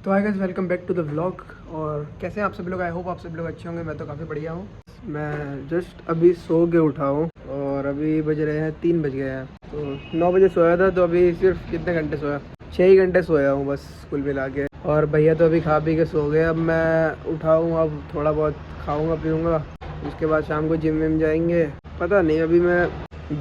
तो hi guys welcome back to the vlog. और कैसे हैं आप सभी लोग? आई होप आप सभी लोग अच्छे होंगे। मैं तो काफ़ी बढ़िया हूँ। मैं जस्ट अभी सो के उठा हूँ और अभी बज रहे हैं 3 बज गए हैं। तो 9 बजे सोया था, तो अभी सिर्फ कितने घंटे सोया? 6 ही घंटे सोया हूँ बस कुल मिला के। और भैया तो अभी खा पी के सो गए। अब मैं उठा हूँ, अब थोड़ा बहुत खाऊँगा पीऊँगा, उसके बाद शाम को जिम विम जाएंगे। पता नहीं, अभी मैं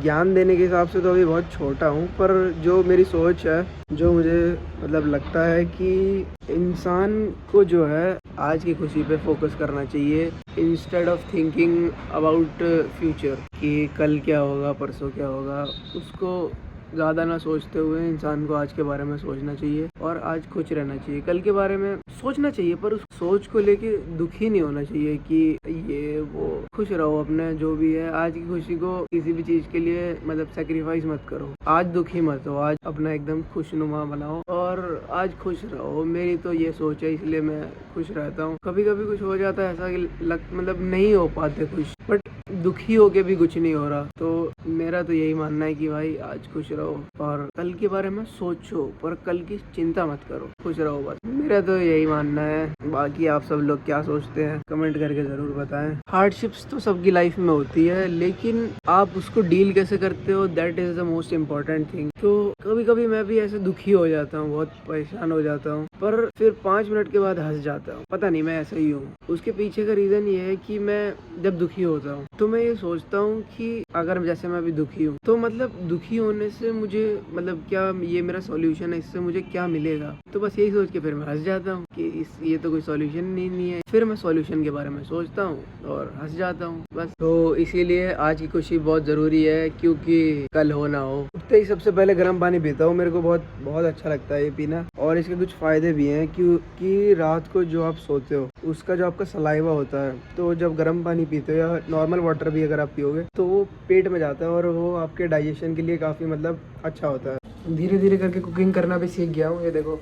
ज्ञान देने के हिसाब से तो अभी बहुत छोटा हूँ, पर जो मेरी सोच है, जो मुझे मतलब लगता है कि इंसान को जो है आज की खुशी पे फोकस करना चाहिए instead of thinking about future, कि कल क्या होगा परसों क्या होगा। उसको ज़्यादा ना सोचते हुए इंसान को आज के बारे में सोचना चाहिए और आज खुश रहना चाहिए। कल के बारे में सोचना चाहिए, पर उस सोच को लेके दुखी नहीं होना चाहिए कि ये वो। खुश रहो अपने जो भी है। आज की खुशी को किसी भी चीज़ के लिए मतलब सेक्रीफाइस मत करो। आज दुखी मत हो, आज अपना एकदम खुशनुमा बनाओ और आज खुश रहो। मेरी तो ये सोच है, इसलिए मैं खुश रहता हूँ। कभी कभी कुछ हो जाता है ऐसा कि मतलब नहीं हो पाते खुश, बट दुखी होके भी कुछ नहीं हो रहा। तो मेरा तो यही मानना है कि भाई आज खुश रहो और कल के बारे में सोचो, पर कल की चिंता मत करो, खुश रहो बस। मेरा तो यही मानना है। बाकी आप सब लोग क्या सोचते हैं कमेंट करके जरूर बताएं। हार्डशिप्स तो सबकी लाइफ में होती है, लेकिन आप उसको डील कैसे करते हो, that is the most important thing. तो कभी कभी मैं भी ऐसे दुखी हो जाता हूँ, बहुत परेशान हो जाता हूँ, पर फिर 5 मिनट के बाद हंस जाता हूँ। पता नहीं, मैं ऐसा ही हूँ। उसके पीछे का रीजन ये है कि मैं जब दुखी होता हूँ तो मैं ये सोचता हूँ कि अगर जैसे मैं अभी दुखी हूँ, तो मतलब दुखी होने से मुझे मतलब क्या, ये मेरा सॉल्यूशन है, इससे मुझे क्या मिलेगा। तो बस यही सोच के फिर मैं हंस जाता हूँ कि ये तो कोई सॉल्यूशन नहीं है। फिर मैं सॉल्यूशन के बारे में सोचता हूँ और हंस जाता हूँ बस। तो इसीलिए आज की खुशी बहुत ज़रूरी है, क्योंकि कल हो ना हो। उठते ही सबसे पहले गर्म पानी पीता हूँ। मेरे को बहुत अच्छा लगता है ये पीना, और इसके कुछ फ़ायदे भी हैं। क्योंकि रात को जो आप सोते हो, उसका जो आपका सलाइवा होता है, तो जब गर्म पानी पीते हो या नॉर्मल वाटर भी अगर आप पियोगे, तो वो पेट में जाता है और वो आपके डाइजेशन के लिए काफ़ी मतलब अच्छा होता है। धीरे धीरे करके कुकिंग करना भी सीख गया हूँ। ये देखो,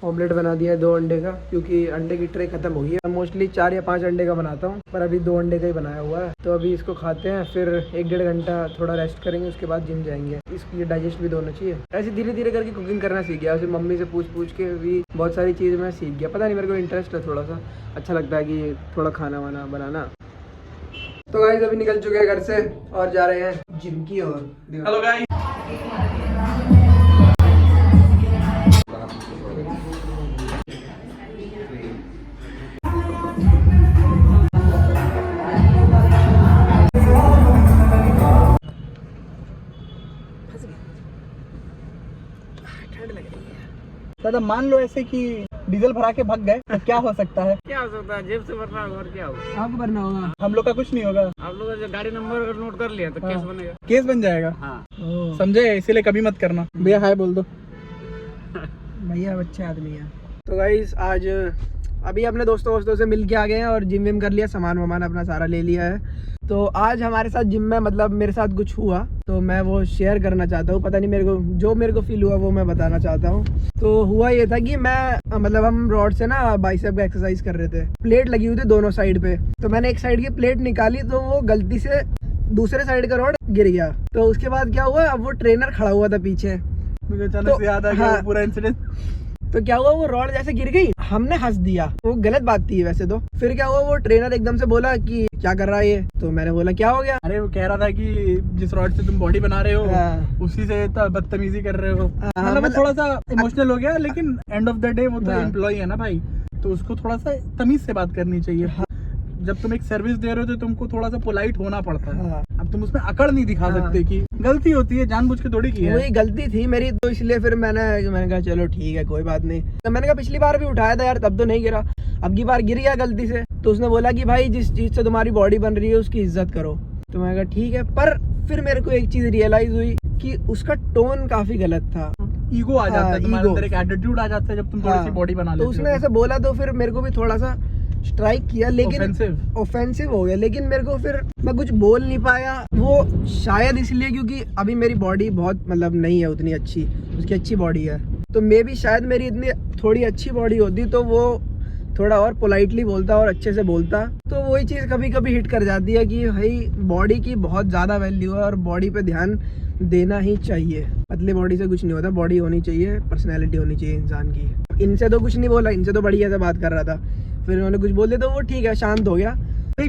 ऑमलेट बना दिया है 2 अंडे का, क्योंकि अंडे की ट्रे खत्म हो गई है। मोस्टली 4 या 5 अंडे का बनाता हूँ, पर अभी 2 अंडे का ही बनाया हुआ है। तो अभी इसको खाते हैं, फिर 1-1.5 घंटा थोड़ा रेस्ट करेंगे, उसके बाद जिम जाएंगे। इसके डाइजेस्ट भी होना चाहिए। ऐसे धीरे धीरे करके कुकिंग करना सीख गया। ऐसे मम्मी से पूछ के भी बहुत सारी चीज़ मैं सीख गया। पता नहीं, मेरे को इंटरेस्ट है, थोड़ा सा अच्छा लगता है कि थोड़ा खाना वाना बनाना। तो गाइस अभी निकल चुके हैं घर से और जा रहे हैं जिम की ओर। Hello guys. दादा मान लो ऐसे कि डीजल भरा के भाग गए, तो क्या हो सकता है? क्या हो सकता है? जेब से भरना होगा और क्या होगा? आपको भरना होगा। हम लोग का कुछ नहीं होगा। आप लोग जो गाड़ी नंबर अगर नोट कर लिया तो केस बनेगा। केस बन जाएगा। हाँ। समझे? इसीलिए कभी मत करना। भैया हाय बोल दो। भैया अच्छे आदमी है। तो गाइस आज अभी अपने दोस्तों से मिल के आ गए हैं और जिम विम कर लिया, सामान वामान अपना सारा ले लिया है। तो आज हमारे साथ जिम में मतलब मेरे साथ कुछ हुआ, तो मैं वो शेयर करना चाहता हूँ। पता नहीं, मेरे को फील हुआ वो मैं बताना चाहता हूँ। तो हुआ ये था कि मैं मतलब हम रॉड से ना बाइसेप का एक्सरसाइज कर रहे थे। प्लेट लगी हुई थी दोनों साइड पे, तो मैंने एक साइड की प्लेट निकाली, तो वो गलती से दूसरे साइड का रॉड गिर गया। तो उसके बाद क्या हुआ, अब वो ट्रेनर खड़ा हुआ था पीछे, मुझे अचानक से याद आ गया वो पूरा इंसिडेंट। तो क्या हुआ, वो रॉड जैसे गिर गई, हमने हंस दिया। वो गलत बात थी वैसे तो। फिर क्या हुआ, वो ट्रेनर एकदम से बोला कि क्या कर रहा है ये। तो मैंने बोला क्या हो गया। अरे वो कह रहा था कि जिस रॉड से तुम बॉडी बना रहे हो, उसी से बदतमीजी कर रहे हो। मतलब वो थोड़ा सा इमोशनल हो गया, लेकिन एंड ऑफ द डे वो तो एम्प्लॉय है ना भाई, तो उसको थोड़ा सा तमीज से बात करनी चाहिए। जब तुम एक सर्विस दे रहे हो तो तुमको थोड़ा सा पोलाइट होना पड़ता है। अब तुम उसमें अकड़ नहीं दिखा सकते कि गलती होती है, जानबूझ के थोड़ी की है। वही गलती थी मेरी, तो इसलिए फिर मैंने कहा चलो ठीक है कोई बात नहीं। तो मैंने कहा पिछली बार भी उठाया था यार, तब तो नहीं गिरा, अब की बार गिर गया गलती से। तो उसने बोला कि भाई जिस चीज से तुम्हारी बॉडी बन रही है उसकी इज्जत करो। तो मैंने कहा ठीक है, पर फिर मेरे को एक चीज रियलाइज हुई कि उसका टोन काफी गलत था। ईगो आ जाता है, तुम्हारे अंदर एक एटीट्यूड आ जाता है जब तुम थोड़ी सी बॉडी बना लेते हो। तो उसने ऐसे बोला, तो फिर मेरे को भी थोड़ा सा स्ट्राइक किया, लेकिन ऑफेंसिव हो गया। लेकिन मेरे को फिर मैं कुछ बोल नहीं पाया। वो शायद इसलिए क्योंकि अभी मेरी बॉडी बहुत मतलब नहीं है उतनी अच्छी, उसकी अच्छी बॉडी है। तो मे भी शायद मेरी इतनी थोड़ी अच्छी बॉडी होती तो वो थोड़ा और पोलाइटली बोलता और अच्छे से बोलता। तो वही चीज़ कभी कभी हिट कर जाती है कि भाई बॉडी की बहुत ज़्यादा वैल्यू है और बॉडी पे ध्यान देना ही चाहिए। पतले बॉडी से कुछ नहीं होता, बॉडी होनी चाहिए, पर्सनैलिटी होनी चाहिए इंसान की। इनसे तो कुछ नहीं बोला, इनसे तो बढ़िया से बात कर रहा था, फिर उन्होंने कुछ बोल दिया तो वो ठीक है, शांत हो गया।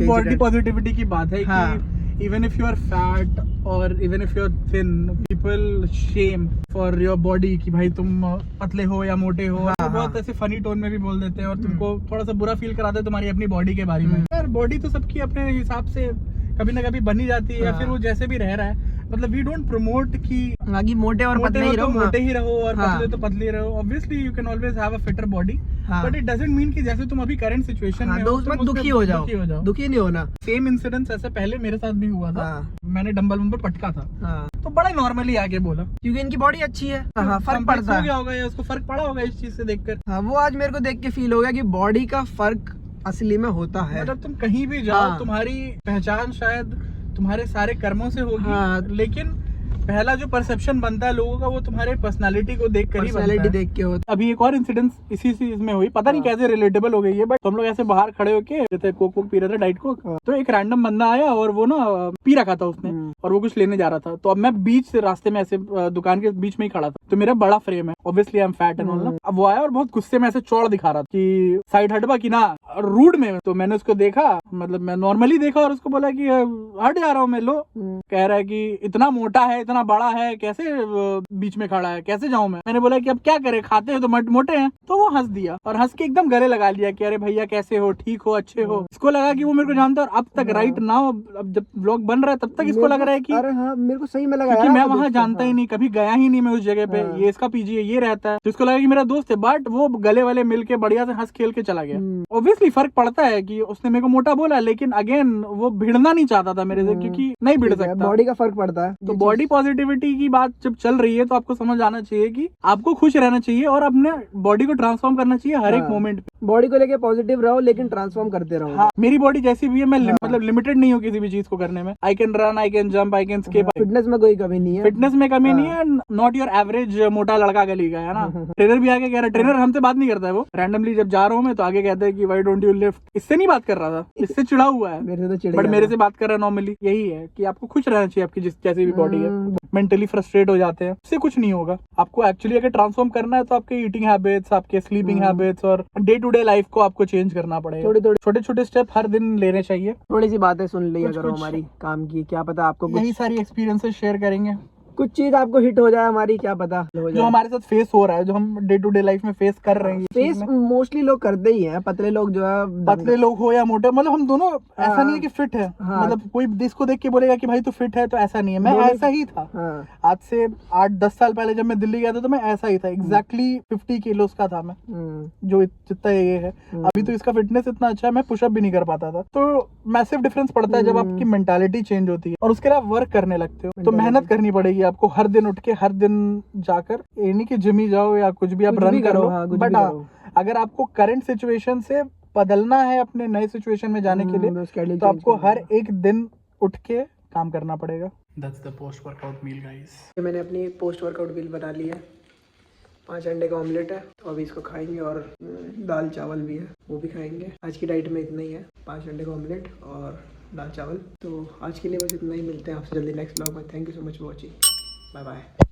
बॉडी पॉजिटिविटी की बात है हाँ। कि even if you are fat और even if you are thin, people shame for your body कि भाई तुम पतले हो या मोटे हो। हाँ, तो बहुत हाँ। ऐसे फनी टोन में भी बोल देते हैं और तुमको थोड़ा सा बुरा फील कराते हैं तुम्हारी अपनी बॉडी के बारे में। यार बॉडी तो सबकी अपने हिसाब से कभी ना कभी बनी जाती है, या फिर वो जैसे भी रह रहा है। मतलब वी डोंट प्रमोट कि बाकी मोटे और पतले ही तो रहो, मोटे ही रहो और हाँ। पतले तो पतले ही रहो। Obviously you can always have a fitter body, हाँ। बट इट डजंट मीन कि जैसे तुम अभी करंट सिचुएशन में तो हो उसमें तुम दुखी हो जाओ, जाओ। दुखी नहीं होना। सेम इंसिडेंस ऐसे पहले मेरे साथ भी हुआ था। हाँ। मैंने डंबल वंबल पटका था, हाँ। तो बड़ा नॉर्मली आके बोला क्योंकि इनकी बॉडी अच्छी है। हाँ, फर्क Complex पड़ता हो है। गया होगा या उसको फर्क पड़ा होगा इस चीज से देखकर। हाँ, वो आज मेरे को देख के फील हो गया कि बॉडी का फर्क असली में होता है। मतलब तुम कहीं भी जाओ, हाँ। तुम्हारी पहचान शायद तुम्हारे सारे कर्मों से होगी, हाँ। लेकिन पहला जो परसेप्शन बनता है लोगों का वो तुम्हारे पर्सनालिटी को देख कर ही बनता पर्सनैलिटी है। देख के होता अभी एक और इंसिडेंस इसी चीज में हुई, पता नहीं हाँ। कैसे रिलेटेबल हो गई है, बट हम लोग ऐसे बाहर खड़े होके जैसे कोक पी रहे थे, डाइट कोक। हाँ। तो एक रैंडम बंदा आया और वो ना पी रखा था उसने, और वो कुछ लेने जा रहा था। तो अब मैं बीच से रास्ते में ऐसे दुकान के बीच में ही खड़ा था, तो मेरा बड़ा फ्रेम है, obviously I am fat and all ना। अब वो आया और बहुत गुस्से में ऐसे चौड़ दिखा रहा था कि साइड हटवा की ना, रूड में। तो मैंने उसको देखा, मतलब मैं नॉर्मली देखा और उसको बोला कि हट जा रहा हूँ मैं। लो कह रहा है कि इतना मोटा है, इतना बड़ा है, कैसे बीच में खड़ा है, कैसे जाऊं मैं। मैंने बोला कि अब क्या करे, खाते हो तो मोटे हैं। तो वो हंस दिया और हंस के एकदम गले लगा लिया कि अरे भैया कैसे हो, ठीक हो, अच्छे हो। इसको लगा कि वो मेरे को जानता है, और अब तक राइट नाउ, अब जब व्लॉग बन रहा है तब तक इसको लग रहा है कि अरे हाँ, मेरे को सही में लगा क्योंकि यार, मैं आपको वहां देख के, जानता ही हाँ। नहीं, कभी गया ही नहीं मैं उस जगह पे। हाँ। ये इसका पीजी ये रहता है, तो इसको लगा कि मेरा दोस्त है, बट वो गले वाले मिलके बढ़िया से हंस खेल के चला गया। ऑब्वियसली फर्क पड़ता है कि उसने मेरे को मोटा बोला, लेकिन अगेन वो भिड़ना नहीं चाहता था मेरे से, क्योंकि नहीं भिड़ सकता। बॉडी का फर्क पड़ता है। तो बॉडी पॉजिटिविटी की बात जब चल रही है तो आपको समझ आना चाहिए कि आपको खुश रहना चाहिए और अपने बॉडी को ट्रांसफॉर्म करना चाहिए हर एक मोमेंट पे। बॉडी को लेके पॉजिटिव रहो, लेकिन ट्रांसफॉर्म करते रहो। हाँ, मेरी बॉडी जैसी भी है, मैं मतलब लिमिटेड नहीं हूँ किसी भी चीज को करने में। I can run, I can jump, I can skip. Fitness में कोई कमी नहीं है। फिटनेस में कमी नहीं है, नॉट योर एवरेज मोटा लड़का गली का, है ना। ट्रेनर भी आगे कह रहा है, ट्रेनर हमसे बात नहीं करता है, वो रैंडमली जब जा रहा हूँ मैं तो आगे कहता है कि व्हाई डोंट यू लिफ्ट। इससे नहीं बात कर रहा था, इससे चिढ़ा हुआ है, मेरे से तो चिढ़ बट गया मेरे था। से बात कर रहा है नॉर्मली। यही है कि आपको खुश रहना चाहिए, आपकी जिस जैसी भी बॉडी है। मेंटली फ्रस्ट्रेट हो जाते हैं, इससे कुछ नहीं होगा। आपको एक्चुअली अगर ट्रांसफॉर्म करना है तो आपके ईटिंग हैबिट्स, आपके स्लीपिंग हैबिट्स और डे टू डे लाइफ को आपको चेंज करना पड़ेगा। थोड़ी छोटे छोटे स्टेप हर दिन लेने चाहिए। थोड़ी सी बातें सुन लिया कुछ- करो कुछ- हमारी काम की, क्या पता आपको कुछ यही सारी एक्सपीरियंसेस शेयर करेंगे, कुछ चीज आपको हिट हो जाए हमारी, क्या पता हो जो जाए। हमारे साथ फेस हो रहा है, जो हम डे टू डे लाइफ में फेस कर रहे हैं। ये फेस चीज़ में। मोस्टली लोग करते ही हैं, पतले लोग जो है पतले लोग हो या मोटे, मतलब हम दोनों ऐसा नहीं है कि फिट है। हाँ। मतलब कोई इसको देख के बोलेगा कि भाई तू फिट है, तो ऐसा नहीं है। मैं दोनों- ऐसा ही था। हाँ। आज से 8-10 साल पहले जब मैं दिल्ली गया था तो मैं ऐसा ही था, एग्जैक्टली 50 किलोस का था मैं, जो जितना ये है। अभी तो इसका फिटनेस इतना अच्छा है, मैं पुशअप भी नहीं कर पाता था। तो मैसिव डिफरेंस पड़ता है जब आपकी मेंटालिटी चेंज होती है और उसके लिए आप वर्क करने लगते हो। तो मेहनत करनी पड़ेगी आपको, हर दिन उठ के हर दिन जाकर। ये नहीं कि जिम ही जाओ या कुछ भी आप कुछ रन भी करो, हाँ, कुछ बट भी करो। अगर आपको करंट सिचुएशन से बदलना है अपने नए सिचुएशन में जाने के लिए, तो आपको हर एक दिन उठ के काम करना पड़ेगा। That's the post workout meal guys। मैंने अपनी पोस्ट वर्कआउट मील बना ली है। 5 अंडे का ऑमलेट है, तो अभी इसको खाएंगे, और दाल चावल भी है, वो भी खाएंगे। आज की डाइट में इतना ही है, 5 अंडे का ऑमलेट और दाल चावल। तो आज के लिए बस इतना ही, मिलते हैं आपसे जल्दी नेक्स्ट ब्लॉग में। Thank you so much for watching, bye bye.